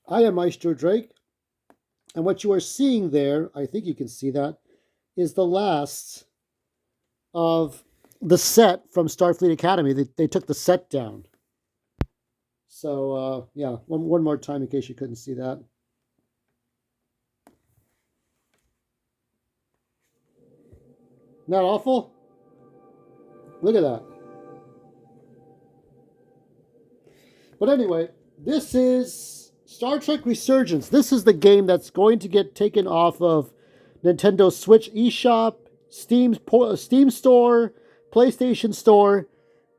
I am Maestro Drake, and what you are seeing there, I think you can see that, is the last of the set from Starfleet Academy. They took the set down. So, yeah, one more time in case you couldn't see that. Not awful? Look at that. But anyway, this is Star Trek Resurgence. This is the game that's going to get taken off of Nintendo Switch eShop, Steam Store, PlayStation Store,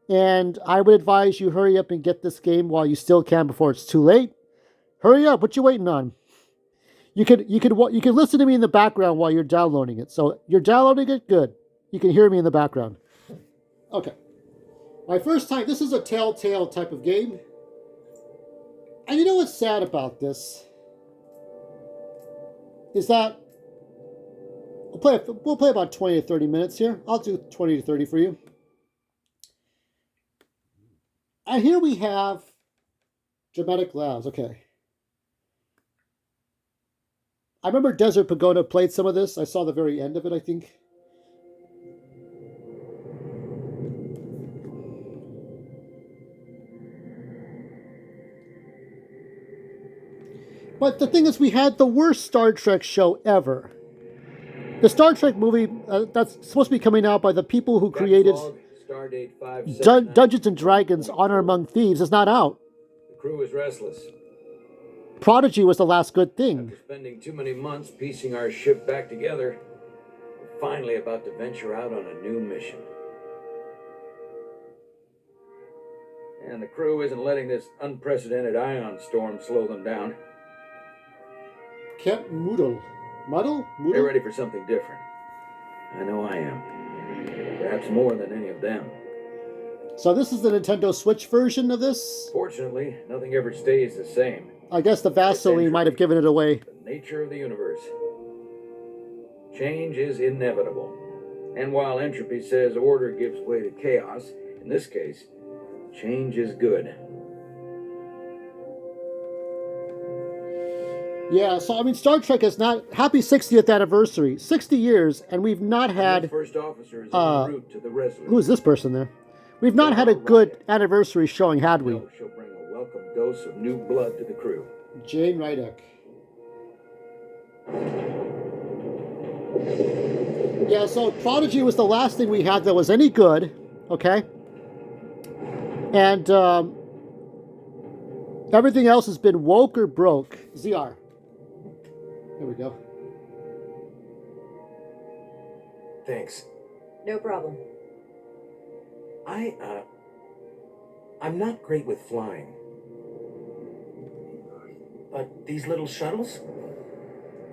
and I would advise you hurry up and get this game while you still can before it's too late. Hurry up! What you waiting on? You could listen to me in the background while you're downloading it. So you're downloading it, good. You can hear me in the background. Okay. My first time. This is a Telltale type of game. And you know what's sad about this is that we'll play about 20 to 30 minutes here. I'll do 20 to 30 for you. And here we have Dramatic Labs. Okay. I remember Desert Pagoda played some of this. I saw the very end of it, I think. But the thing is, we had the worst Star Trek show ever. The Star Trek movie that's supposed to be coming out by the people who created Dungeons and Dragons Honor Among Thieves is not out. The crew is restless. Prodigy was the last good thing. After spending too many months piecing our ship back together, we're finally about to venture out on a new mission. And the crew isn't letting this unprecedented ion storm slow them down. Captain Muddle. Muddle? They're ready for something different. I know I am. Perhaps more than any of them. So this is the Nintendo Switch version of this? Fortunately, nothing ever stays the same. I guess the Vaseline might have given it away. The nature of the universe. Change is inevitable. And while entropy says order gives way to chaos, in this case, change is good. Yeah, so I mean, Star Trek is not happy 60th anniversary, 60 years, and we've not had. First officer is en route to the Resolute. Who is this person there? We've not had a good anniversary showing, had we? She'll bring a welcome dose of new blood to the crew. Jane Rydek. Yeah, so Prodigy was the last thing we had that was any good, okay? And everything else has been woke or broke. ZR. There we go. Thanks. No problem. I'm not great with flying. But these little shuttles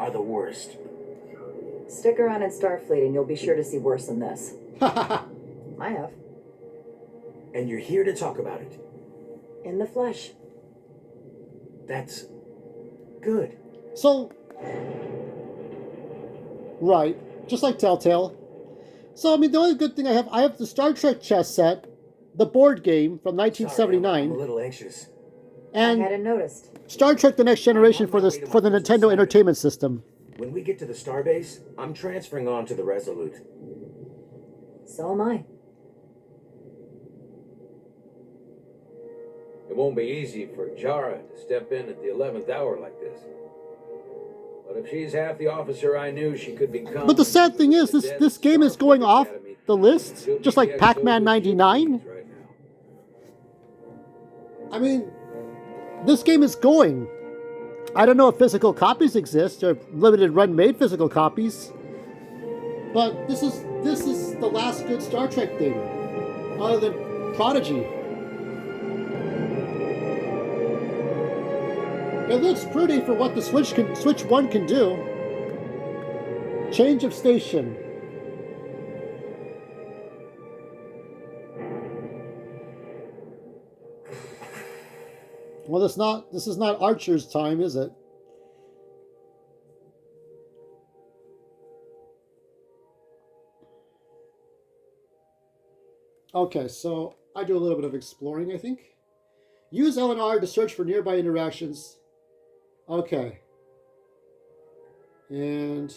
are the worst. Stick around in Starfleet and you'll be sure to see worse than this. I have. And you're here to talk about it. In the flesh. That's good. So, right, just like Telltale. So, I mean, the only good thing I have the Star Trek chess set, the board game from 1979. Sorry, I'm a little anxious. And I hadn't noticed. Star Trek: The Next Generation for the Nintendo Entertainment System. When we get to the starbase, I'm transferring on to the Resolute. So am I. It won't be easy for Jara to step in at the 11th hour like this. But if she's half the officer I knew she could become... But the sad thing is, this game is going off the list, just like Pac-Man 99. I mean, this game is going. I don't know if physical copies exist or limited run made physical copies. But this is the last good Star Trek thing, other than Prodigy. It looks pretty for what the Switch 1 can do. Change of station. Well, this is not Archer's time, is it? Okay, so I do a little bit of exploring, I think. Use LNR to search for nearby interactions. Okay. And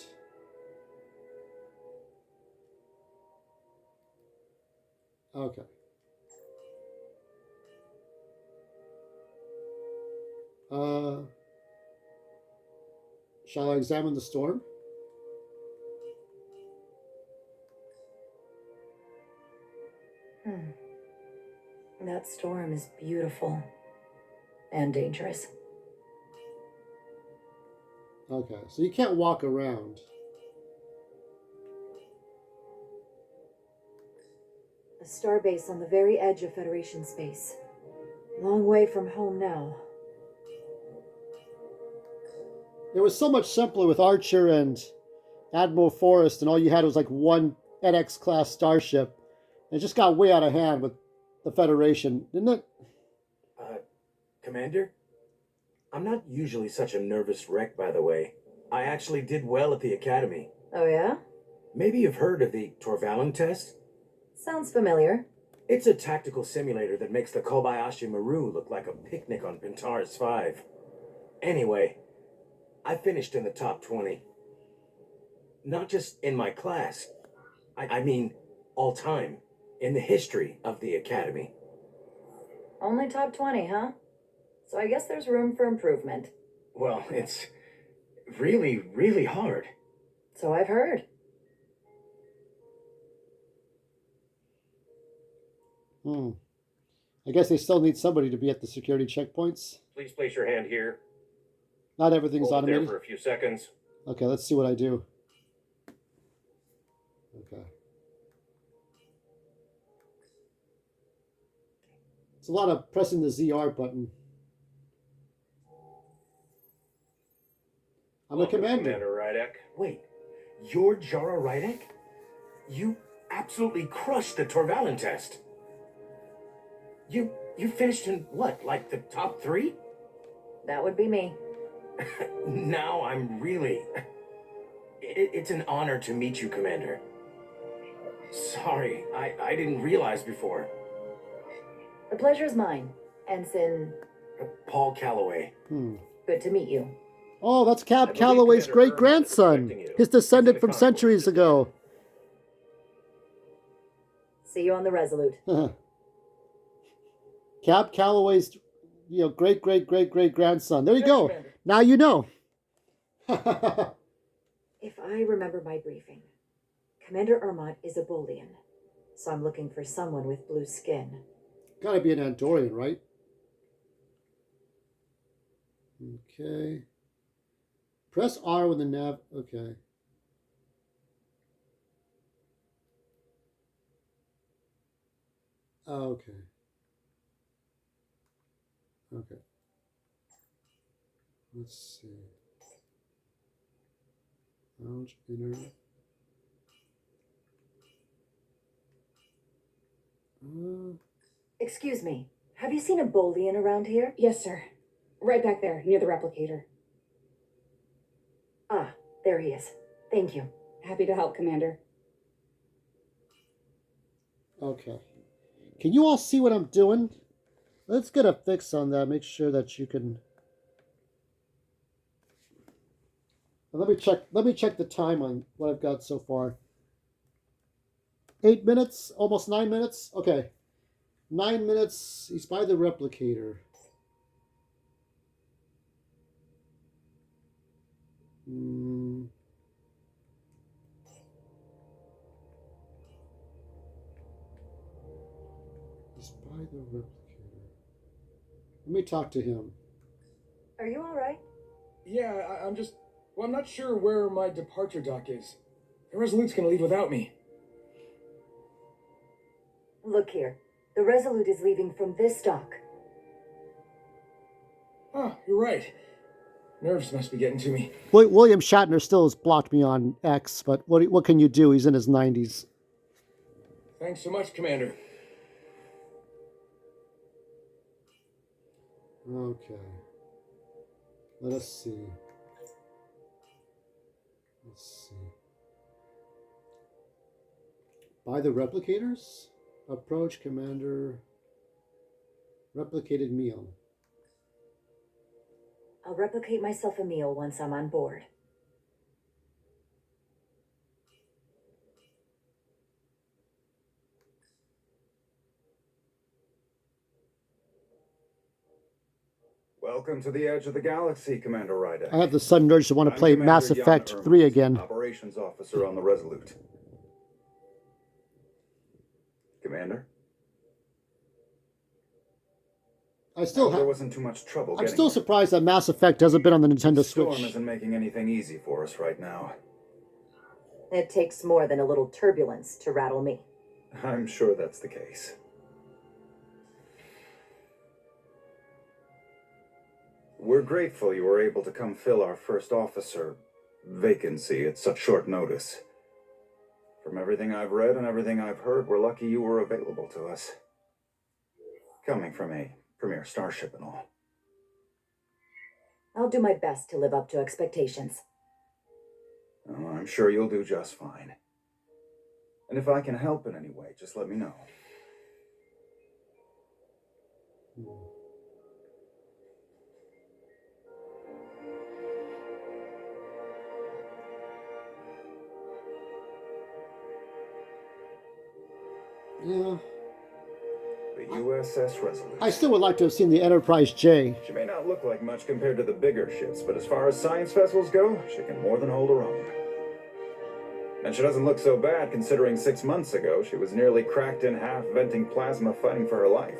okay. Uh, shall I examine the storm? That storm is beautiful and dangerous. Okay, so you can't walk around. A starbase on the very edge of Federation space. Long way from home now. It was so much simpler with Archer and Admiral Forrest, and all you had was like one NX class starship. And it just got way out of hand with the Federation, didn't it? Commander? I'm not usually such a nervous wreck, by the way. I actually did well at the Academy. Oh, yeah? Maybe you've heard of the Torvalen test? Sounds familiar. It's a tactical simulator that makes the Kobayashi Maru look like a picnic on Pentaurus 5. Anyway, I finished in the top 20. Not just in my class. I mean, all time. In the history of the Academy. Only top 20, huh? So I guess there's room for improvement. Well, it's really, really hard. So I've heard. I guess they still need somebody to be at the security checkpoints. Please place your hand here. Not everything's Hold it there automated. for a few seconds. Okay, let's see what I do. Okay. It's a lot of pressing the ZR button. I'm a Welcome, commander. Commander Rydek. Wait, you're Jara Rydek? You absolutely crushed the Torvalen test. You finished in what, like the top 3? That would be me. Now I'm really... It's an honor to meet you, Commander. Sorry, I didn't realize before. The pleasure's mine, Ensign. Paul Calloway. Good to meet you. Oh, that's Cab believe Calloway's Commander great Irma is grandson, expecting you. his He's in descendant the from concourse centuries system. ago. See you on the Resolute. Cab Calloway's, great grandson. There you Sure, go. Commander. Now you know. If I remember my briefing, Commander Ermont is a Bolian, so I'm looking for someone with blue skin. Gotta be an Andorian, right? Okay. Press R when the nav. Okay. Okay. Okay. Let's see. Lounge inner. Excuse me, have you seen a Bolian around here? Yes, sir. Right back there, near the replicator. Ah, there he is. Thank you. Happy to help, Commander. Okay. Can you all see what I'm doing? Let's get a fix on that. Make sure that you can. Let me check the time on what I've got so far. 8 minutes, almost 9 minutes. Okay. 9 minutes. He's by the replicator. He's by the replicator. Let me talk to him. Are you all right? Yeah, I'm just... Well, I'm not sure where my departure dock is. The Resolute's gonna leave without me. Look here. The Resolute is leaving from this dock. Oh, you're right. Nerves must be getting to me. William Shatner still has blocked me on X, but what can you do? He's in his 90s. Thanks so much, Commander. Okay. Let us see. Let's see. By the replicators? Approach Commander. Replicated meal. I'll replicate myself a meal once I'm on board. Welcome to the edge of the galaxy, Commander Ryder. I have the sudden urge to want to play Mass Effect 3 again. Operations officer on the Resolute. Commander? There wasn't too much trouble I'm getting still here. surprised that Mass Effect hasn't been on the Nintendo The storm Switch. isn't making anything easy for us right now. It takes more than a little turbulence to rattle me. I'm sure that's the case. We're grateful you were able to come fill our first officer vacancy at such short notice. From everything I've read and everything I've heard, we're lucky you were available to us. Coming from a premier starship and all. I'll do my best to live up to expectations. Oh, I'm sure you'll do just fine. And if I can help in any way, just let me know. Yeah. The USS Resolute. I still would like to have seen the Enterprise J. She may not look like much compared to the bigger ships, but as far as science vessels go, she can more than hold her own. And she doesn't look so bad considering 6 months ago she was nearly cracked in half venting plasma fighting for her life.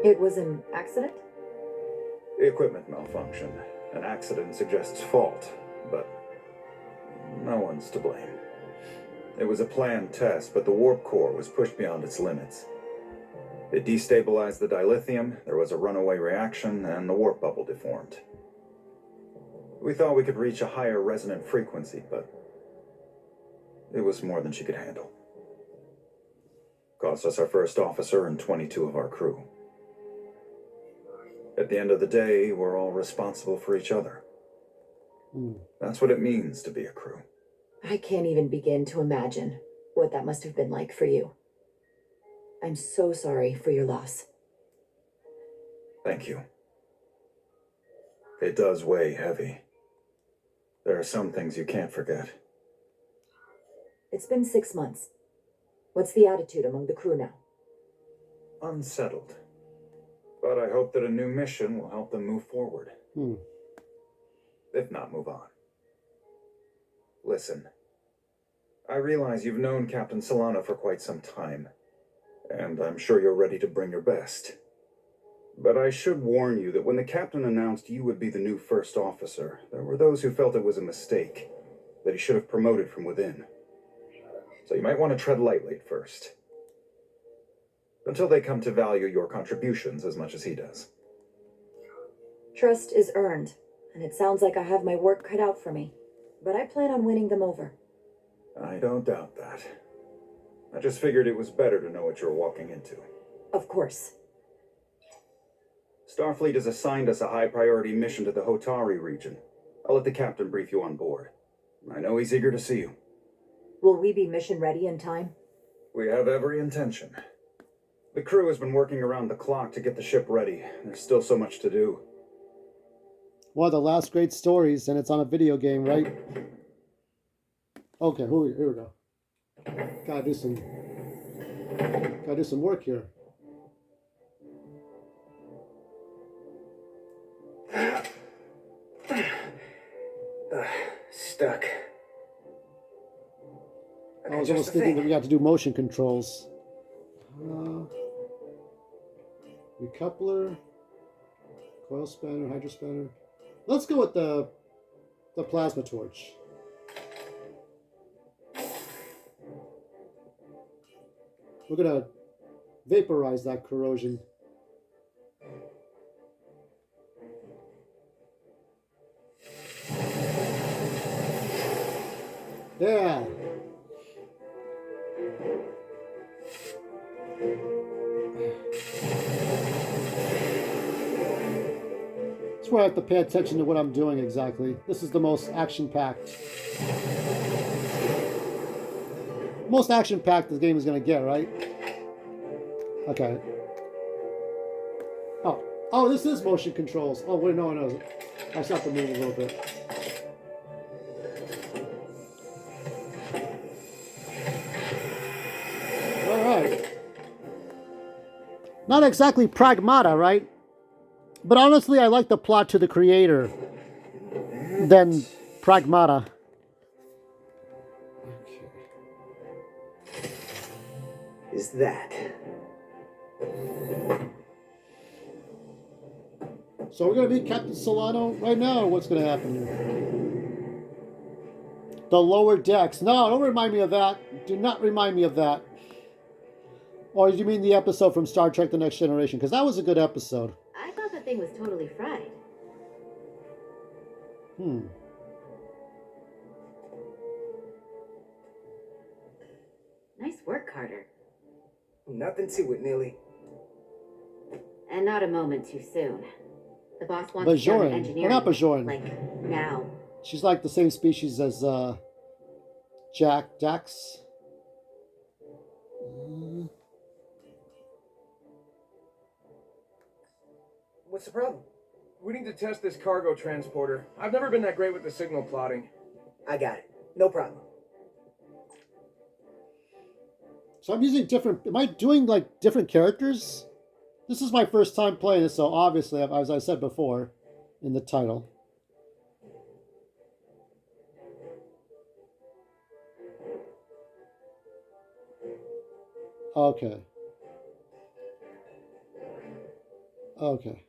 It was an accident? Equipment malfunction. An accident suggests fault, but no one's to blame. It was a planned test, but the warp core was pushed beyond its limits. It destabilized the dilithium, there was a runaway reaction, and the warp bubble deformed. We thought we could reach a higher resonant frequency, but it was more than she could handle. Cost us our first officer and 22 of our crew. At the end of the day, we're all responsible for each other. That's what it means to be a crew. I can't even begin to imagine what that must have been like for you. I'm so sorry for your loss. Thank you. It does weigh heavy. There are some things you can't forget. It's been 6 months. What's the attitude among the crew now? Unsettled. But I hope that a new mission will help them move forward. If not, move on. Listen. I realize you've known Captain Solana for quite some time, and I'm sure you're ready to bring your best. But I should warn you that when the captain announced you would be the new first officer, there were those who felt it was a mistake, that he should have promoted from within. So you might want to tread lightly at first. Until they come to value your contributions as much as he does. Trust is earned, and it sounds like I have my work cut out for me. But I plan on winning them over. I don't doubt that. I just figured it was better to know what you're walking into. Of course. Starfleet has assigned us a high-priority mission to the Hotari region. I'll let the captain brief you on board. I know he's eager to see you. Will we be mission ready in time? We have every intention. The crew has been working around the clock to get the ship ready. There's still so much to do. One of the last great stories, and it's on a video game, right? Okay, here we go. Gotta do some work here. Stuck. I was almost thinking that we got to do motion controls. Recoupler, coil spanner, hydro spanner. Let's go with the plasma torch. We're gonna vaporize that corrosion. Yeah. That's where I have to pay attention to what I'm doing exactly. This is the most action-packed. Most action-packed this game is going to get, right? Okay. Oh, Oh, this is motion controls. Oh, wait, no, no. I just have to move a little bit. All right. Not exactly pragmata, right? But honestly, I like the plot to the creator than pragmata. Is that? So we're going to meet Captain Solano right now, or what's going to happen here? The lower decks. No, don't remind me of that. Do not remind me of that. Or do you mean the episode from Star Trek The Next Generation? Because that was a good episode. I thought the thing was totally fried. Nice work, Carter. Nothing to it, Neely. And not a moment too soon. The boss wants to start Bajoran. engineering. Well, not Bajoran. Like, now. She's like the same species as Dax. What's the problem? We need to test this cargo transporter. I've never been that great with the signal plotting. I got it. No problem. So I'm using different... Am I doing, like, different characters? This is my first time playing this, so obviously, as I said before in the title. Okay. Okay.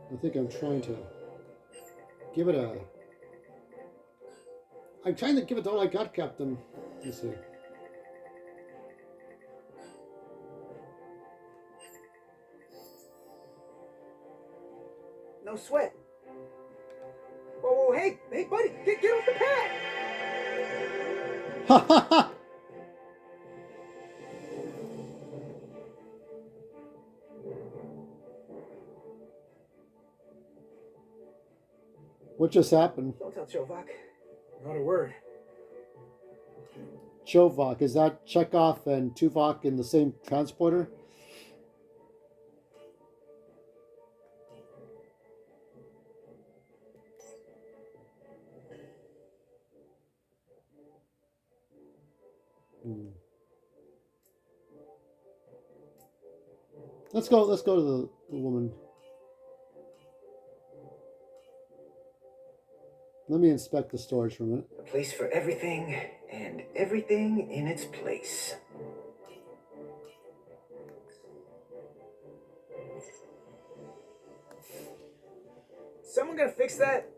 I think I'm trying to give it a... I'm trying to give it all I got, Captain. Let's see. No sweat. Whoa, hey, buddy, get off the pad! Ha ha ha! What just happened? Don't tell Chovak. Not a word. Chovak, is that Chekhov and Tuvok in the same transporter? Let's go to the woman. Let me inspect the storage for a minute. A place for everything, and everything in its place. Someone gonna fix that?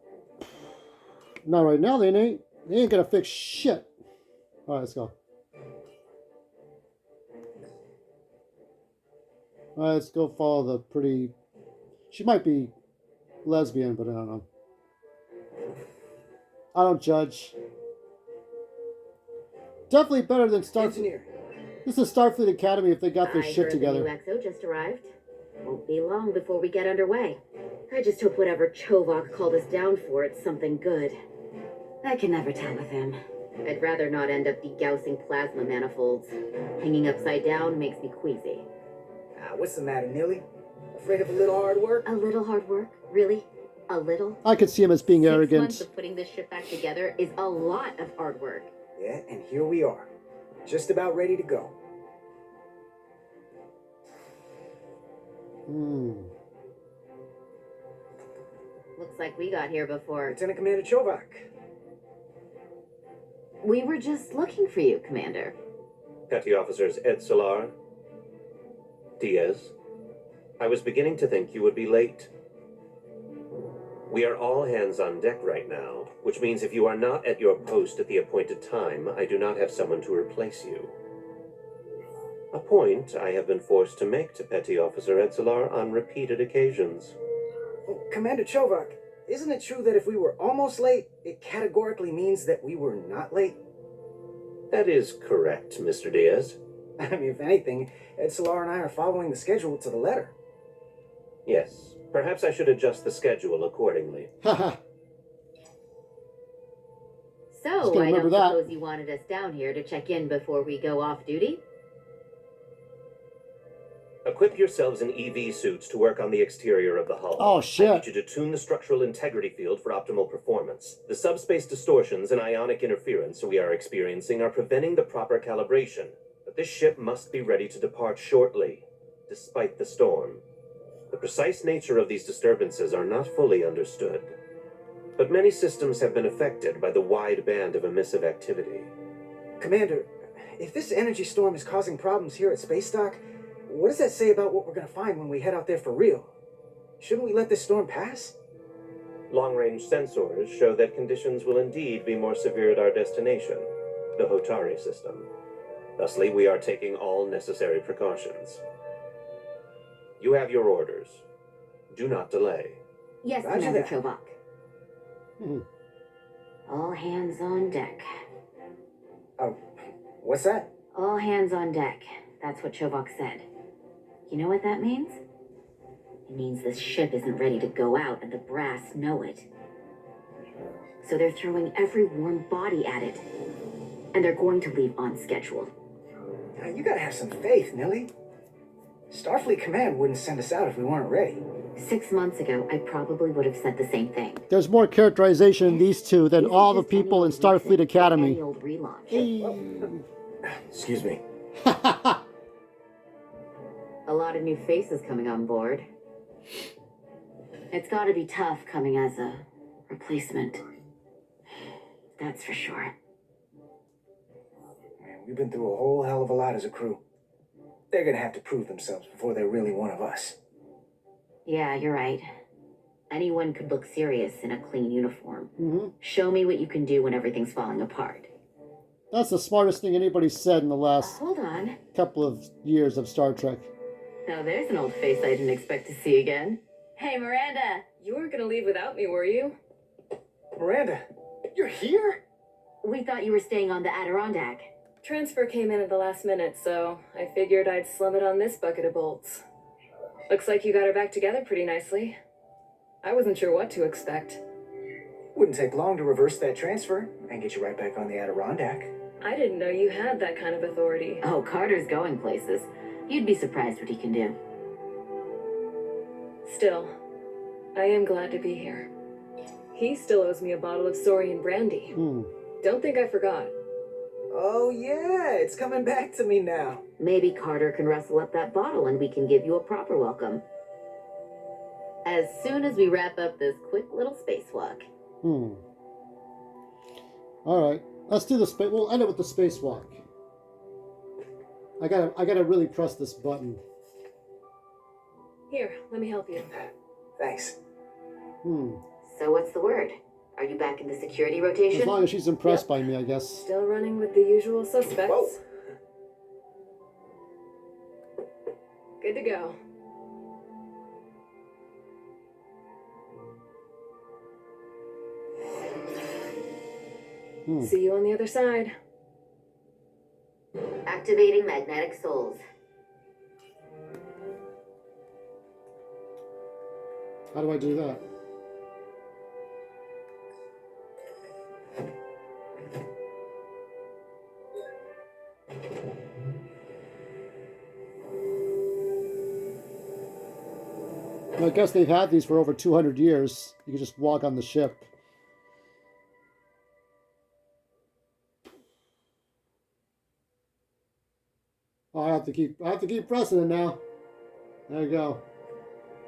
Not right now, they ain't gonna fix shit. Alright, let's go. Alright, let's go follow the pretty... She might be lesbian, but I don't know. I don't judge. Definitely better than Starfleet. This is Starfleet Academy if they got their shit together. The new XO just arrived. Won't be long before we get underway. I just hope whatever Chovak called us down for, it's something good. I can never tell with him. I'd rather not end up degaussing plasma manifolds. Hanging upside down makes me queasy. What's the matter, Neely? Afraid of a little hard work? A little hard work? Really? A little? I could see him as being 6 arrogant. months of putting this ship back together is a lot of hard work. Yeah, and here we are. Just about ready to go. Looks like we got here before. Lieutenant Commander Chovak. We were just looking for you, Commander. Petty Officers Ed Solar, Diaz. I was beginning to think you would be late. We are all hands on deck right now, which means if you are not at your post at the appointed time, I do not have someone to replace you. A point I have been forced to make to Petty Officer Edsolar on repeated occasions. Oh, Commander Chovak, isn't it true that if we were almost late, it categorically means that we were not late? That is correct, Mr. Diaz. I mean, if anything, Ed Solar and I are following the schedule to the letter. Yes, perhaps I should adjust the schedule accordingly. Haha. So, gonna I don't remember that. suppose you wanted us down here to check in before we go off duty? Equip yourselves in EV suits to work on the exterior of the hull. Oh, I shit. need you to tune the structural integrity field for optimal performance. The subspace distortions and ionic interference we are experiencing are preventing the proper calibration. But this ship must be ready to depart shortly, despite the storm. The precise nature of these disturbances are not fully understood. But many systems have been affected by the wide band of emissive activity. Commander, if this energy storm is causing problems here at Space Dock, what does that say about what we're going to find when we head out there for real? Shouldn't we let this storm pass? Long-range sensors show that conditions will indeed be more severe at our destination, the Hotari system. Thusly, we are taking all necessary precautions. You have your orders. Do not delay. Yes, Roger Commander that. Chobak. Hmm. All hands on deck. Oh, what's that? All hands on deck. That's what Chobak said. You know what that means? It means this ship isn't ready to go out and the brass know it. So they're throwing every warm body at it. And they're going to leave on schedule. Now, you gotta have some faith, Nilly. Starfleet Command wouldn't send us out if we weren't ready. 6 months ago, I probably would have said the same thing. There's more characterization in these two than This is all the just any people in old Starfleet refit or Academy. Any old relaunch. Excuse me. A lot of new faces coming on board. It's gotta be tough coming as a replacement. That's for sure. Man, we've been through a whole hell of a lot as a crew. They're gonna have to prove themselves before they're really one of us. Yeah, you're right. Anyone could look serious in a clean uniform. Mhm. Show me what you can do when everything's falling apart. That's the smartest thing anybody's said in the last Hold on. couple of years of Star Trek. Now there's an old face I didn't expect to see again. Hey, Miranda. You weren't gonna leave without me, were you? Miranda, you're here? We thought you were staying on the Adirondack. Transfer came in at the last minute, so I figured I'd slum it on this bucket of bolts. Looks like you got her back together pretty nicely. I wasn't sure what to expect. Wouldn't take long to reverse that transfer and get you right back on the Adirondack. I didn't know you had that kind of authority. Oh, Carter's going places. You'd be surprised what he can do. Still, I am glad to be here. He still owes me a bottle of Saurian brandy. Hmm. Don't think I forgot. Oh yeah, it's coming back to me now. Maybe Carter can rustle up that bottle and we can give you a proper welcome. As soon as we wrap up this quick little spacewalk. Hmm. All right. Let's do the space. We'll end it with the spacewalk. I gotta really press this button. Here, let me help you. Thanks. Hmm. So what's the word? Are you back in the security As rotation? long as she's impressed by me, I guess. Still running with the usual suspects. Whoa. Good to go. Hmm. See you on the other side. Activating magnetic souls. How do I do that? Well, I guess they've had these for over 200 years. You can just walk on the ship. Oh, I have to keep pressing it now. There you go.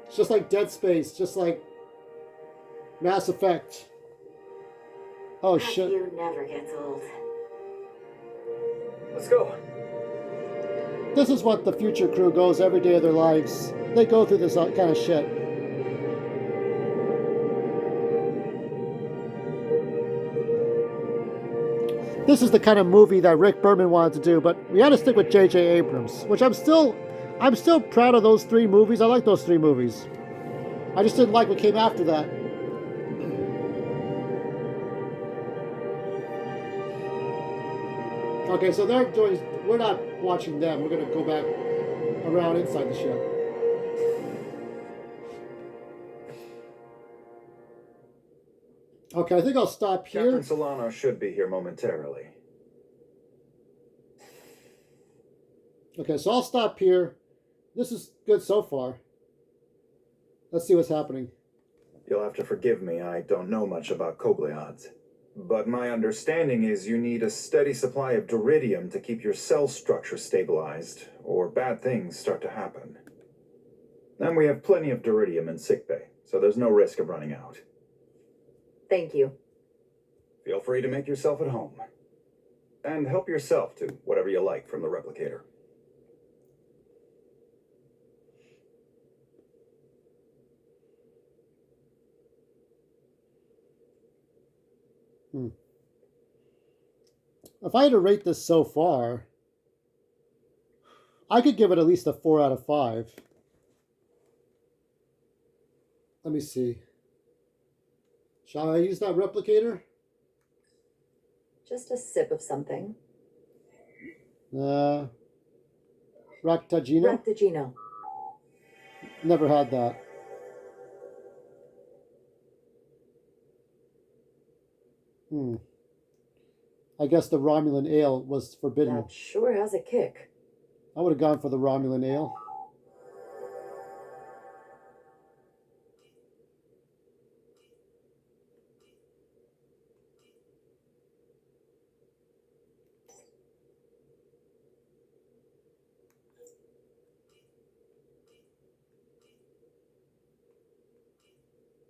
It's just like Dead Space, just like Mass Effect. Oh That shit. view never gets old. Let's go. This is what the future crew goes every day of their lives. They go through this kind of shit. This is the kind of movie that Rick Berman wanted to do, but we had to stick with J.J. Abrams, which I'm still proud of those 3 movies. I like those 3 movies. I just didn't like what came after that. Okay, so they're doing. We're not watching them. We're gonna go back around inside the ship. Okay, I think I'll stop here. Captain Solano should be here momentarily. Okay, so I'll stop here. This is good so far. Let's see what's happening. You'll have to forgive me, I don't know much about Kobleods. But my understanding is you need a steady supply of duridium to keep your cell structure stabilized, or bad things start to happen. And we have plenty of duridium in sickbay, so there's no risk of running out. Thank you. Feel free to make yourself at home. And help yourself to whatever you like from the replicator. If I had to rate this so far, I could give it at least a 4 out of 5. Let me see. Shall I use that replicator? Just a sip of something. Ractagino? Ractagino. Never had that. I guess the Romulan ale was forbidden. That sure has a kick. I would have gone for the Romulan ale.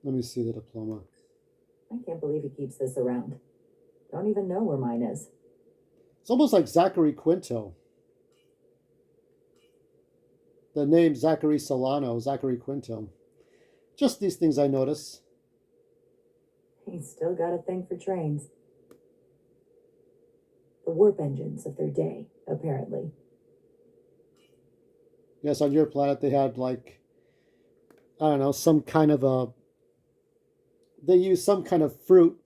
Let me see the diploma. I can't believe he keeps this around. Don't even know where mine is. It's almost like Zachary Quinto. The name Zachary Solano, Zachary Quinto. Just these things I notice. He's still got a thing for trains. The warp engines of their day, apparently. Yes, on your planet they had like, I don't know, some kind of a... They use some kind of fruit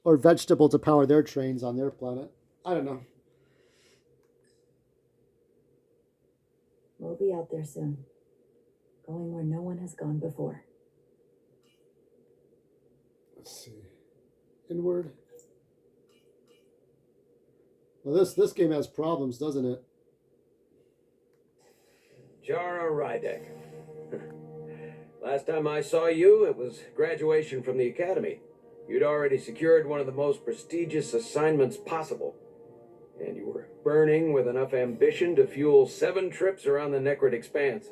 or vegetable to power their trains on their planet. I don't know. We'll be out there soon. Going where no one has gone before. Let's see. Inward. Well, this game has problems, doesn't it? Jara Rydek. Last time I saw you, it was graduation from the academy. You'd already secured one of the most prestigious assignments possible. And you were burning with enough ambition to fuel 7 trips around the Necrid Expanse.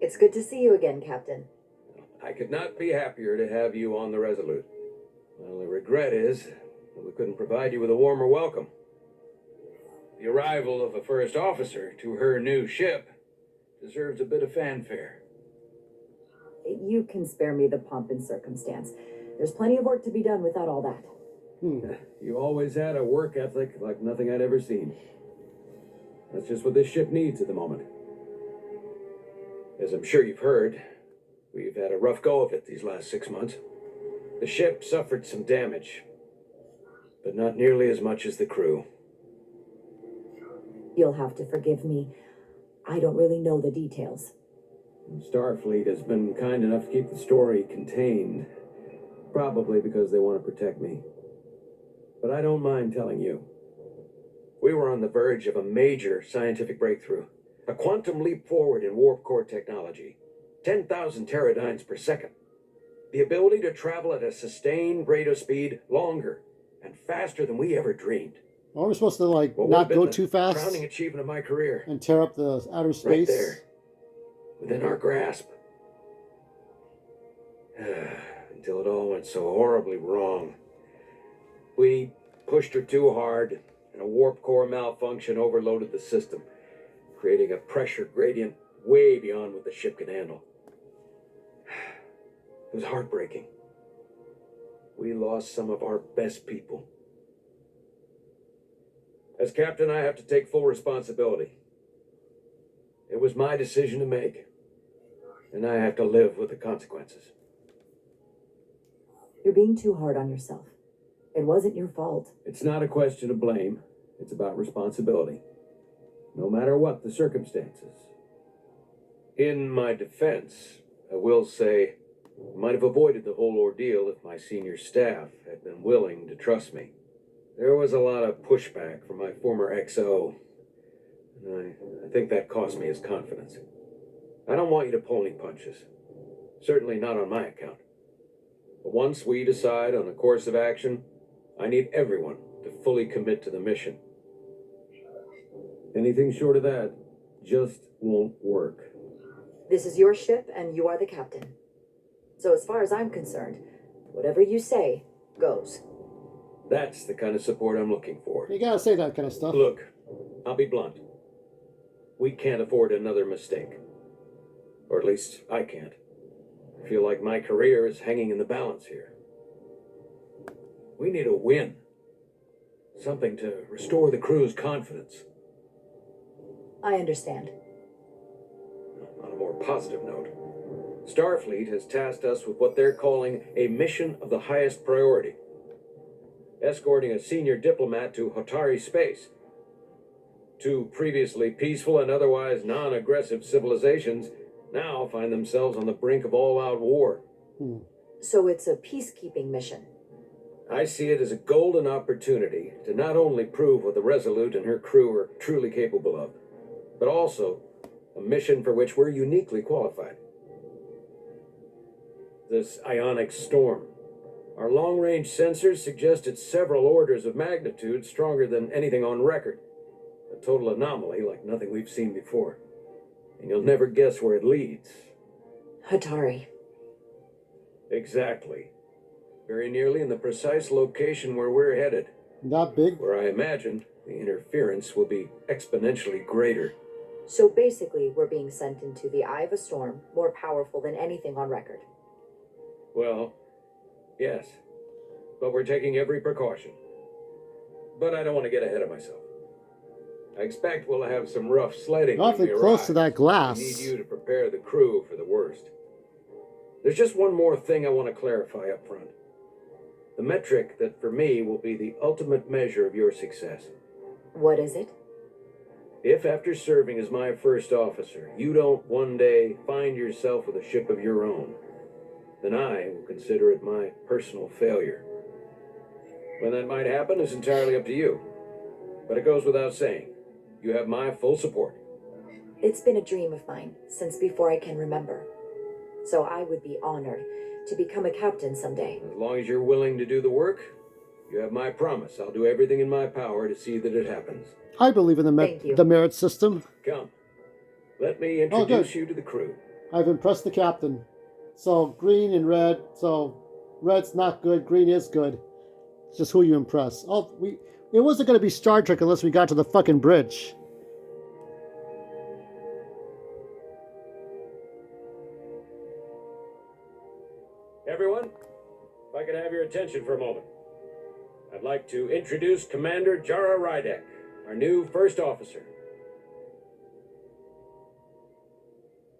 It's good to see you again, Captain. I could not be happier to have you on the Resolute. My only regret is that we couldn't provide you with a warmer welcome. The arrival of a first officer to her new ship deserves a bit of fanfare. You can spare me the pomp and circumstance. There's plenty of work to be done without all that. You always had a work ethic like nothing I'd ever seen. That's just what this ship needs at the moment. As I'm sure you've heard, we've had a rough go of it these last 6 months. The ship suffered some damage, but not nearly as much as the crew. You'll have to forgive me. I don't really know the details. Starfleet has been kind enough to keep the story contained, probably because they want to protect me. But I don't mind telling you. We were on the verge of a major scientific breakthrough, a quantum leap forward in warp core technology, 10,000 teradynes per second. The ability to travel at a sustained rate of speed longer and faster than we ever dreamed. Are we supposed to like What not would have go been too the fast crowning achievement of my career? and tear up the outer Right space? there, within our grasp. Until it all went so horribly wrong. We pushed her too hard, and a warp core malfunction overloaded the system, creating a pressure gradient way beyond what the ship could handle. It was heartbreaking. We lost some of our best people. As captain, I have to take full responsibility. It was my decision to make, and I have to live with the consequences. You're being too hard on yourself. It wasn't your fault. It's not a question of blame. It's about responsibility, no matter what the circumstances. In my defense, I will say I might have avoided the whole ordeal if my senior staff had been willing to trust me. There was a lot of pushback from my former XO, and I think that cost me his confidence. I don't want you to pull any punches. Certainly not on my account. But once we decide on a course of action, I need everyone to fully commit to the mission. Anything short of that just won't work. This is your ship, and you are the captain. So as far as I'm concerned, whatever you say goes. That's the kind of support I'm looking for. You gotta say that kind of stuff. Look, I'll be blunt. We can't afford another mistake. Or at least I can't. I feel like my career is hanging in the balance here. We need a win. Something to restore the crew's confidence. I understand. On a more positive note, Starfleet has tasked us with what they're calling a mission of the highest priority. Escorting a senior diplomat to Hotari space. Two previously peaceful and otherwise non-aggressive civilizations now find themselves on the brink of all-out war. So it's a peacekeeping mission. I see it as a golden opportunity to not only prove what the Resolute and her crew are truly capable of, but also a mission for which we're uniquely qualified. This ionic storm. Our long-range sensors suggest it's several orders of magnitude stronger than anything on record. A total anomaly like nothing we've seen before. And you'll never guess where it leads. Hotari. Exactly. Very nearly in the precise location where we're headed. Not big. Where I imagine the interference will be exponentially greater. So basically, we're being sent into the eye of a storm, more powerful than anything on record. Well, yes. But we're taking every precaution. But I don't want to get ahead of myself. I expect we'll have some rough sledding. Awfully close to that glass. I need you to prepare the crew for the worst. There's just one more thing I want to clarify up front. The metric that for me will be the ultimate measure of your success. What is it? If after serving as my first officer, you don't one day find yourself with a ship of your own, then I will consider it my personal failure. When that might happen is entirely up to you. But it goes without saying, you have my full support. It's been a dream of mine since before I can remember. So I would be honored to become a captain someday. As long as you're willing to do the work, you have my promise. I'll do everything in my power to see that it happens. I believe in the merit system. Come. Let me introduce you to the crew. I've impressed the captain. So green and red. So red's not good. Green is good. It's just who you impress. It wasn't going to be Star Trek unless we got to the fucking bridge. Everyone, if I could have your attention for a moment. I'd like to introduce Commander Jara Rydek, our new first officer.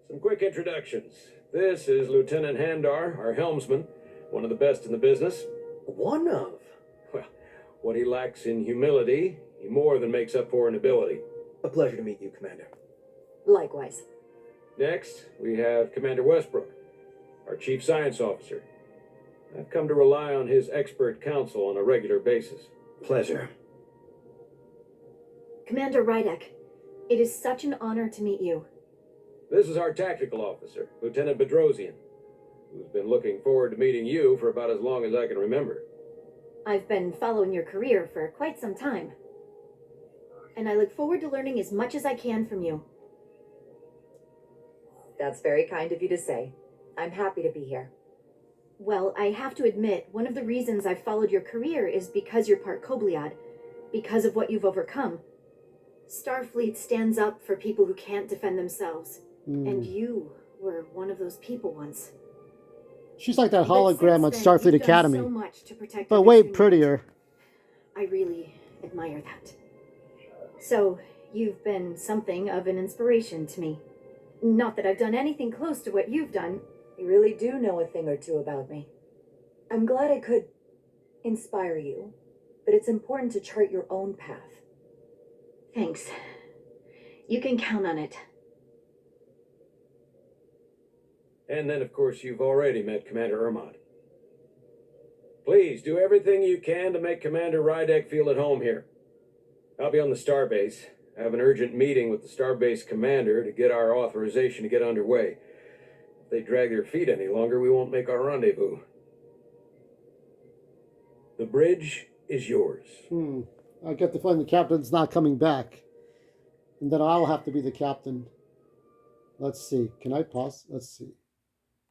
Some quick introductions. This is Lieutenant Handar, our helmsman, one of the best in the business. One of? Well, what he lacks in humility, he more than makes up for in ability. A pleasure to meet you, Commander. Likewise. Next, we have Commander Westbrook, our Chief Science Officer. I've come to rely on his expert counsel on a regular basis. Pleasure. Commander Rydek, it is such an honor to meet you. This is our tactical officer, Lieutenant Bedrosian, who's been looking forward to meeting you for about as long as I can remember. I've been following your career for quite some time, and I look forward to learning as much as I can from you. That's very kind of you to say. I'm happy to be here. Well, I have to admit, one of the reasons I've followed your career is because you're part Kobliad, because of what you've overcome. Starfleet stands up for people who can't defend themselves, and you were one of those people once. She's like that But hologram on since then, Starfleet you've done Academy, so much to protect but others way humanity. prettier. I really admire that. So, you've been something of an inspiration to me. Not that I've done anything close to what you've done. You really do know a thing or two about me. I'm glad I could inspire you, but it's important to chart your own path. Thanks. You can count on it. And then, of course, you've already met Commander Ermont. Please do everything you can to make Commander Rydek feel at home here. I'll be on the starbase. I have an urgent meeting with the starbase commander to get our authorization to get underway. If they drag their feet any longer, we won't make our rendezvous. The bridge is yours. I get the feeling the captain's not coming back. And then I'll have to be the captain. Let's see. Can I pause? Let's see.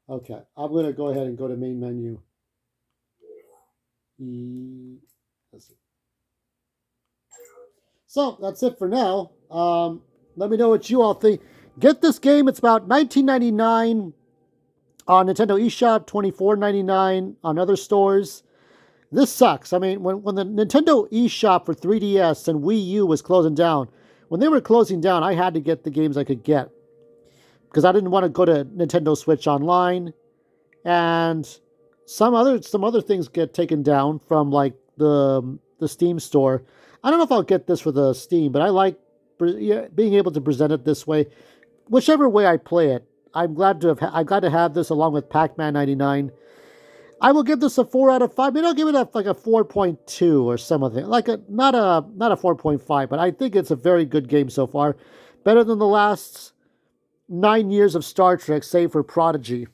Okay. I'm going to go ahead and go to main menu. Let's see. So that's it for now. Let me know what you all think. Get this game. It's about $19.99 on Nintendo eShop, $24.99 on other stores. This sucks. I mean, when the Nintendo eShop for 3DS and Wii U was closing down, when they were closing down, I had to get the games I could get because I didn't want to go to Nintendo Switch Online, and some other things get taken down from like the Steam store. I don't know if I'll get this for the Steam, but I like being able to present it this way. Whichever way I play it, I'm glad to have this along with Pac-Man 99. I will give this a 4 out of 5. Maybe I'll give it a 4.2 or something. Not a 4.5, but I think it's a very good game so far. Better than the last 9 years of Star Trek, save for Prodigy.